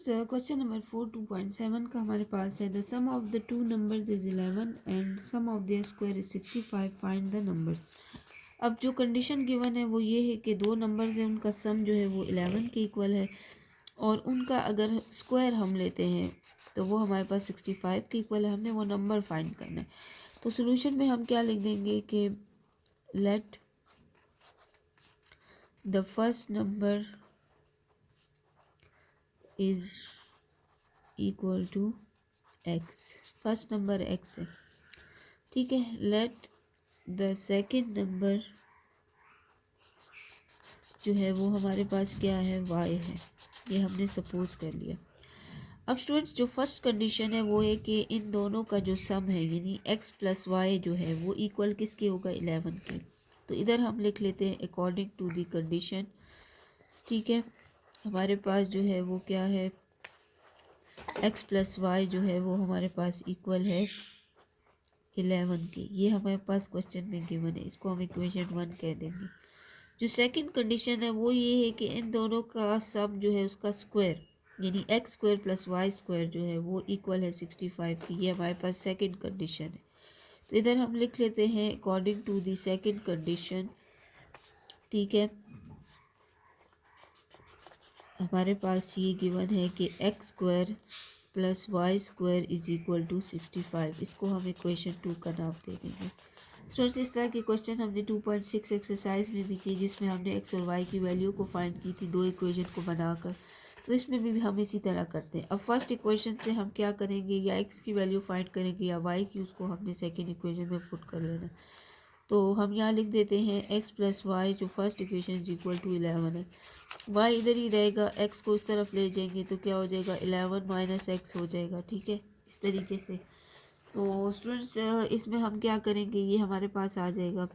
Question number 4 2.7 का हमारे पास है the sum of the two numbers is 11 and sum of their square is 65 find the numbers. अब जो कंडीशन गिवन है वो ये है कि दो नंबर्स हैं, उनका सम जो है वो 11 के इक्वल है और उनका अगर स्क्वायर हम लेते हैं तो वो हमारे पास 65 के इक्वल है। हमने वो नंबर फाइंड करना है। तो सोल्यूशन में हम क्या लिख देंगे कि let the first number is equal to x. First number x है, ठीक है। लेट द सेकंड नंबर जो है वो हमारे पास क्या है, वाई है। ये हमने सपोज कर लिया। अब स्टूडेंट्स जो फर्स्ट कंडीशन है वो है कि इन दोनों का जो सम है यानी एक्स प्लस वाई जो है वो इक्वल किसके होगा, 11 के। तो इधर हम लिख लेते हैं अकॉर्डिंग टू द कंडीशन, ठीक है। हमारे पास जो है वो क्या है, एक्स प्लस वाई जो है वो हमारे पास इक्वल है 11 के। ये हमारे पास क्वेश्चन में गिवन है, इसको हम इक्वेशन 1 कह देंगे। जो सेकंड कंडीशन है वो ये है कि इन दोनों का सम जो है उसका स्क्वायर यानी x square plus y square जो है वो इक्वल है 65 की। ये हमारे पास सेकंड कंडीशन है। तो इधर हम लिख लेते हैं according to the second condition, ठीक है। हमारे पास ये गिवन है कि x square plus y square is equal to 65। इसको हम इक्वेशन 2 का नाम दे देंगे। स्टूडेंट्स इस तरह के क्वेश्चन हमने 2.6 एक्सरसाइज में भी किए जिसमें हमने एक्स और वाई की वैल्यू को फाइंड की थी दो इक्वेशन को बनाकर। तो इसमें भी हम इसी तरह करते हैं। अब फर्स्ट इक्वेशन से हम क्या करेंगे, या एक्स की वैल्यू फाइंड करेंगे या वाई की, उसको हमने सेकेंड इक्वेशन में पुट कर लेना। तो हम यहाँ लिख देते हैं एक्स प्लस वाई जो first equation is equal to 11 है। वाई इधर ही रहेगा, एक्स को इस तरफ ले जाएंगे तो क्या हो जाएगा, 11 माइनस एक्स हो जाएगा, ठीक है, इस तरीके से। तो स्टूडेंट्स इसमें हम क्या करेंगे, ये हमारे पास आ जाएगा।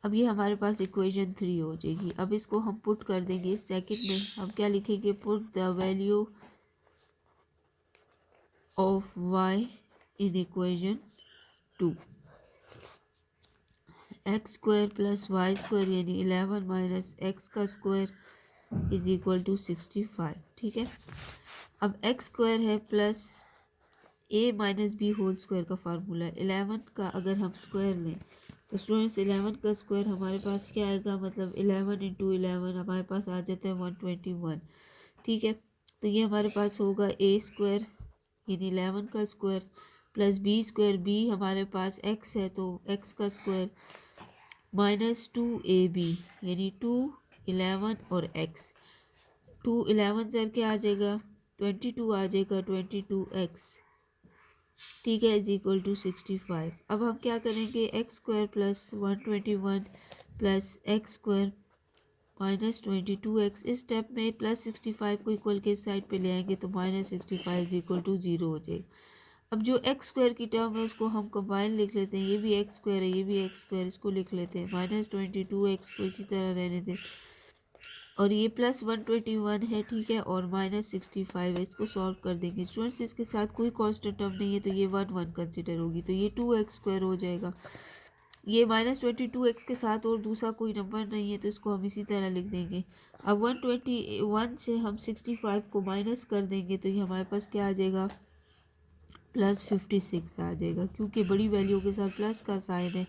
अब ये हमारे पास इक्वेशन 3 हो जाएगी। अब इसको हम पुट कर देंगे सेकंड में। हम क्या लिखेंगे, put the value of y in equation 2। X square plus y square यानी 11 माइनस एक्स का स्क्वायर इज इक्वल टू 65, ठीक है। अब एक्स स्क्वायर है plus a minus b whole square का फार्मूला है। 11 का अगर हम स्क्वायर लें तो स्टूडेंट्स 11 का स्क्वायर हमारे पास क्या आएगा, मतलब 11 इंटू 11 हमारे पास आ जाता है 121, ठीक है। तो ये हमारे पास होगा ए स्क्वायर यानी 11 का square plus b square, b हमारे पास एक्स है तो एक्स का स्क्वायर माइनस 2ab यानी 2 11 और x। 2 11 सर क्या आ जाएगा, 22 आ जाएगा, 22x, ठीक है, इज इक्वल टू 65। अब हम क्या करेंगे, x square plus 121 plus x square minus 22x। इस स्टेप में प्लस 65 को इक्वल के साइड पे ले आएंगे तो माइनस 65 इज इक्वल टू 0 हो जाएगा। अब जो एक्स स्क्वायर की टर्म है उसको हम कंबाइन लिख लेते हैं। ये भी एक्स स्क्वायर है, ये भी एक्स स्क्वायर, इसको लिख लेते हैं। माइनस 22x को इसी तरह रहने दें और ये प्लस 121 है, ठीक है, और माइनस 65 है। इसको सॉल्व कर देंगे स्टूडेंट्स। इसके साथ कोई कांस्टेंट टर्म नहीं है तो ये 1 कंसिडर होगी तो ये 2x स्क्वायर हो जाएगा। ये माइनस 22x के साथ और दूसरा कोई नंबर नहीं है तो इसको हम इसी तरह लिख देंगे। अब 121 से हम 65 को माइनस कर देंगे तो ये हमारे पास क्या आ जाएगा, प्लस 56 आ जाएगा। क्योंकि बड़ी वैल्यू के साथ प्लस का साइन है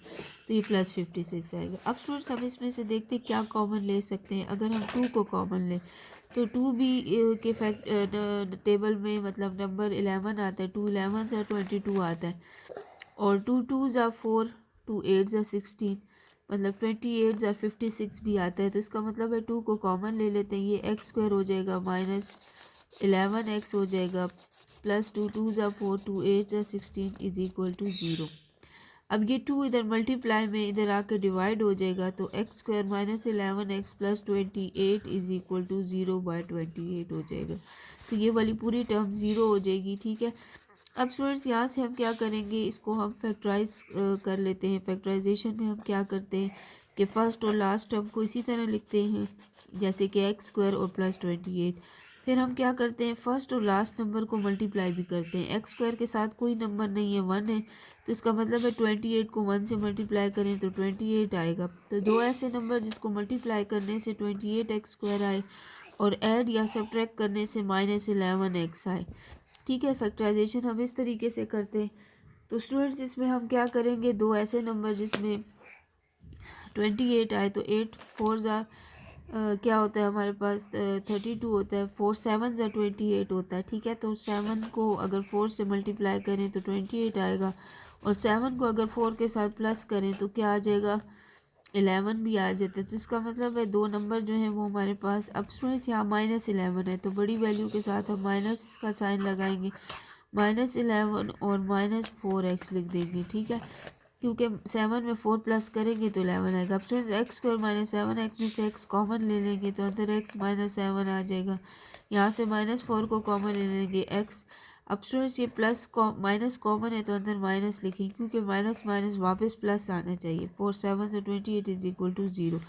तो ये प्लस 56 आएगा। अब स्टूडेंट्स हम इसमें से देखते हैं क्या कॉमन ले सकते हैं। अगर हम 2 को कॉमन लें तो 2 भी के फैक्ट टेबल में मतलब नंबर 11 आता है, 2 11 से 22 आता है और 2 2 ज़ा 4, 2 8 ज़ा 16 मतलब 28 ज़ा 56 भी आता है। तो इसका मतलब है 2 को कॉमन ले लेते हैं, ये एक्स स्क्वायर हो जाएगा माइनस 11x हो जाएगा प्लस 2 2 ज़ा 4, 2 8 ज़ा 16 इज इक्वल टू 0। अब ये 2 इधर मल्टीप्लाई में इधर आकर डिवाइड हो जाएगा तो x square minus 11x plus 28 is equal to 0/28 हो जाएगा। तो ये वाली पूरी टर्म 0 हो जाएगी, ठीक है। अब स्टूडेंट्स यहाँ से हम क्या करेंगे, इसको हम फैक्टराइज कर लेते हैं। फैक्टराइजेशन में हम क्या करते हैं कि फर्स्ट और लास्ट टर्म को इसी तरह लिखते हैं जैसे कि एक्स स्क्वायर और प्लस 28। फिर हम क्या करते हैं, फर्स्ट और लास्ट नंबर को मल्टीप्लाई भी करते हैं। एक्स स्क्वायर के साथ कोई नंबर नहीं है, 1 है, तो इसका मतलब है 28 को 1 से मल्टीप्लाई करें तो 28 आएगा। तो दो ऐसे नंबर जिसको मल्टीप्लाई करने से 28 एक्स स्क्वायर आए और ऐड या सब्ट्रैक्ट करने से -11 एक्स आए। ठीक है, फैक्टराइजेशन हम इस तरीके से करते हैं। तो स्टूडेंट्स इसमें हम क्या करेंगे, दो ऐसे नंबर जिसमें 28 आए तो 8 4 ज़ा क्या होता है हमारे पास 32 होता है, 4 7 ज़ा 28 होता है। ठीक है, तो 7 को अगर 4 से मल्टीप्लाई करें तो 28 आएगा और 7 को अगर 4 के साथ प्लस करें तो क्या आ जाएगा, 11 भी आ जाता है। तो इसका मतलब है दो नंबर जो है वो हमारे पास, अब स्टूडेंट्स यहाँ -11 है तो बड़ी वैल्यू के साथ हम माइनस का साइन लगाएंगे, -11 और -4x लिख देंगे। ठीक है, क्योंकि 7 में 4 प्लस करेंगे तो 11 आएगा। अब स्टूडेंट्स एक्स स्क्वायर -7x में से x कॉमन ले लेंगे तो अंदर x -7 आ जाएगा। यहाँ से -4 को कॉमन ले लेंगे x। अब स्टूडेंट्स ये प्लस माइनस कॉमन है तो अंदर माइनस लिखें, क्योंकि माइनस माइनस वापस प्लस आना चाहिए। 4 7 से 28 इज इक्वल टू 0।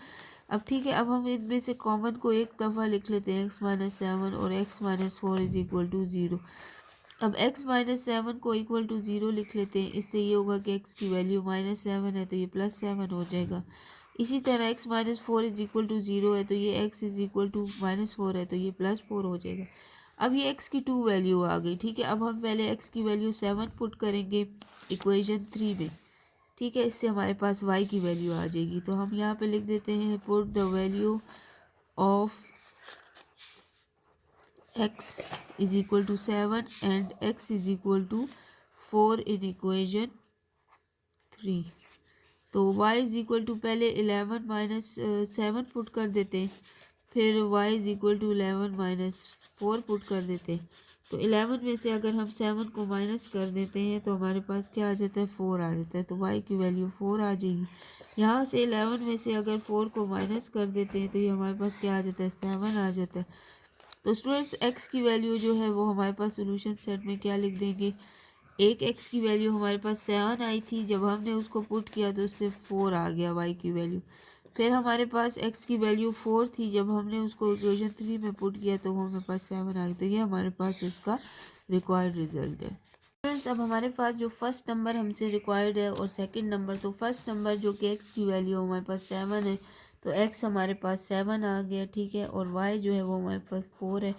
अब ठीक है, अब हम इनमें से कॉमन को एक दफ़ा लिख लेते हैं, x -7 और x -4 इज इक्वल टू 0। अब x -7 को इक्वल टू 0 लिख लेते हैं। इससे ये होगा कि x की वैल्यू -7 है तो ये +7 हो जाएगा। इसी तरह x -4 इज इक्वल टू 0 है तो ये x इज इक्वल टू -4 है तो ये +4 हो जाएगा। अब ये x की 2 वैल्यू आ गई। ठीक है, अब हम पहले x की वैल्यू 7 पुट करेंगे इक्वेशन 3 में। ठीक है, इससे हमारे पास y की वैल्यू आ जाएगी। तो हम यहाँ पे लिख देते हैं, put the value of x is equal to 7 and x is equal to 4 in equation 3। तो y is equal to पहले 11 माइनस 7 पुट कर देते हैं, फिर y is equal to 11 minus 4 put कर देते हैं। तो 11 में से अगर हम 7 को माइनस कर देते हैं तो हमारे पास क्या आ जाता है, 4 आ जाता है। तो y की वैल्यू 4 आ जाएगी। यहाँ से 11 में से अगर 4 को माइनस कर देते हैं तो ये हमारे पास क्या आ जाता है, 7 आ जाता है। तो स्टूडेंट्स x की वैल्यू जो है वो हमारे पास सोल्यूशन सेट में क्या लिख देंगे, एक x की वैल्यू हमारे पास 7 आई थी, जब हमने उसको पुट किया तो उससे 4 आ गया y की वैल्यू। फिर हमारे पास x की वैल्यू 4 थी, जब हमने उसको इक्वेशन 3 में पुट किया तो वो हमारे पास 7 आ गया। तो ये हमारे पास इसका रिक्वायर्ड रिजल्ट है। फ्रेंड्स, अब हमारे पास जो फर्स्ट नंबर हमसे रिक्वायर्ड है और सेकंड नंबर, तो फर्स्ट नंबर जो कि x की वैल्यू हमारे पास 7 है तो x हमारे पास 7 आ गया। ठीक है, और y जो है वो हमारे पास 4 है।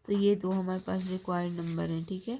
तो ये दो हमारे पास रिक्वायर्ड नंबर हैं। ठीक है।